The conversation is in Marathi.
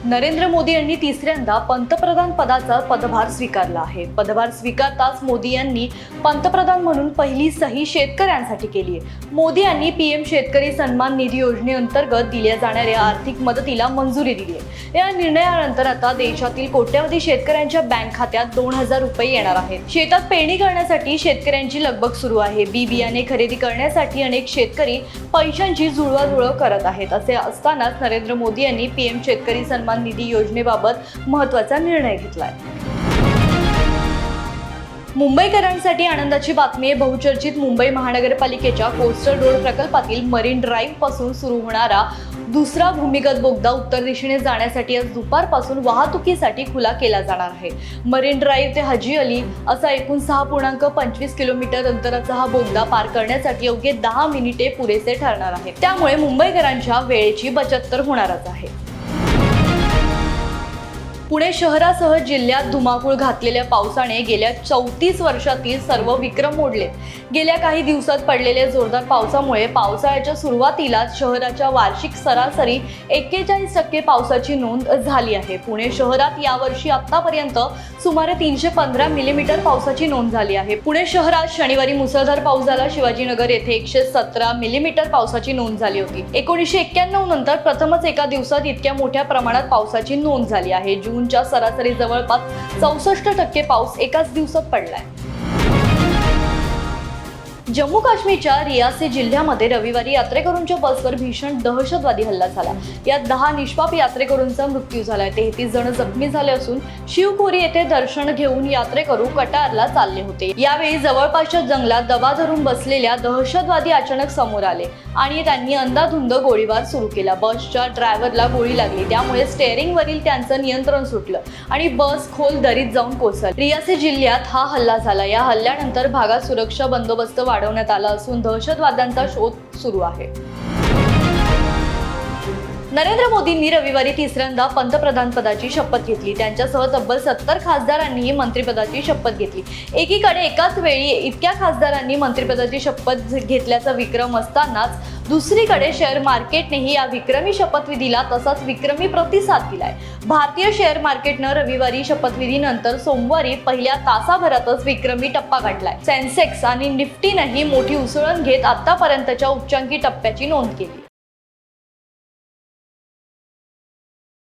नरेंद्र मोदी यांनी तिसऱ्यांदा पंतप्रधान पदाचा पदभार स्वीकारला आहे. पदभार स्वीकारताच मोदी यांनी पंतप्रधान म्हणून पहिली सही शेतकऱ्यांसाठी केली आहे. मोदी यांनी पीएम शेतकरी सन्मान निधी योजनेअंतर्गत दिल्या जाणाऱ्या आर्थिक मदतीला मंजुरी दिली आहे. या निर्णयानंतर आता देशातील कोट्यावधी शेतकऱ्यांच्या बँक खात्यात 2000 रुपये येणार आहेत. शेतात पेरणी करण्यासाठी शेतकऱ्यांची लगबग सुरू आहे. बी बियाणे खरेदी करण्यासाठी अनेक शेतकरी पैशांची जुळवाजुळव करत आहेत. असे असतानाच नरेंद्र मोदी यांनी पीएम शेतकरी सन्मान निधी योजनेबाबत महत्त्वाचा निर्णय घेतलाय. मुंबईकरांसाठी आनंदाची बातमी आहे. बहुचर्चित मुंबई महानगरपालिकेच्या कोस्टल रोड प्रकल्पातील मरीन ड्राईव्ह पासून सुरू होणारा दुसरा भूमिगत बोगदा उत्तर दिशेने जाण्यासाठी आज दुपारपासून वाहतुकीसाठी खुला केला जाणार आहे. मरीन ड्राईव्ह ते हाजी अली असा एकूण 6.25 किलोमीटर अंतराचा हा बोगदा पार करण्यासाठी अवघे 10 मिनिटे पुरेसे ठरणार आहे. त्यामुळे मुंबईकरांच्या वेळेची बचत तर होणारच आहे. पुणे शहरासह जिल्ह्यात धुमाकूळ घातलेल्या पावसाने गेल्या 34 वर्षातील सर्व विक्रम मोडले. गेल्या काही दिवसात पडलेल्या जोरदार पावसामुळे पावसाळ्याच्या सुरुवातीला शहराच्या वार्षिक सरासरी 41% पावसाची नोंद झाली आहे. पुणे शहरात यावर्षी आतापर्यंत सुमारे 315 मिलीमीटर पावसाची नोंद झाली आहे. पुणे शहरात शनिवारी मुसळधार पाऊस झाला. शिवाजीनगर येथे 117 मिलीमीटर पावसाची नोंद झाली होती. 1991 नंतर प्रथमच एका दिवसात इतक्या मोठ्या प्रमाणात पावसाची नोंद झाली आहे. जूनच्या सरासरी जवळपास 64% पाऊस एकाच दिवसात पडलाय. जम्मू काश्मीरच्या रियासी जिल्ह्यामध्ये रविवारी यात्रेकरूंच्या बसवर भीषण दहशतवादी हल्ला झाला. यात 10 निष्पाप यात्रेकरूंचा मृत्यू झालाय. 33 जण जखमी झाले असून शिवखोरी येथे दर्शन घेऊन यात्रेकरू कटारला चालले होते. यावेळी जवळपासच्या जंगलात दबा धरून बसलेल्या दहशतवादी अचानक समोर आले आणि त्यांनी अंधाधुंद गोळीबार सुरू केला. बसच्या ड्रायव्हरला गोळी लागली. त्यामुळे स्टेअरिंगवरील त्यांचं नियंत्रण सुटलं आणि बस खोल दरीत जाऊन कोसळली. रियासी जिल्ह्यात हा हल्ला झाला. या हल्ल्यानंतर भागात सुरक्षा बंदोबस्त वाढवण्यात आला असून दहशतवाद्यांचा शोध सुरू आहे. नरेंद्र मोदींनी रविवारी तिसऱ्यांदा पंतप्रधान पदाची शपथ घेतली. त्यांच्यासह तब्बल 70 खासदारांनी मंत्रिपदाची शपथ घेतली. एकीकडे एकाच वेळी इतक्या खासदारांनी मंत्रिपदाची शपथ घेतल्याचा विक्रम असतानाच दुसरीकडे शेअर मार्केटनेही या विक्रमी शपथविधीला तसाच विक्रमी प्रतिसाद दिलाय. भारतीय शेअर मार्केटनं रविवारी शपथविधीनंतर सोमवारी पहिल्या तासाभरातच विक्रमी टप्पा गाठलाय. सेन्सेक्स आणि निफ्टीनंही मोठी उसळण घेत आतापर्यंतच्या उच्चांकी टप्प्याची नोंद केली.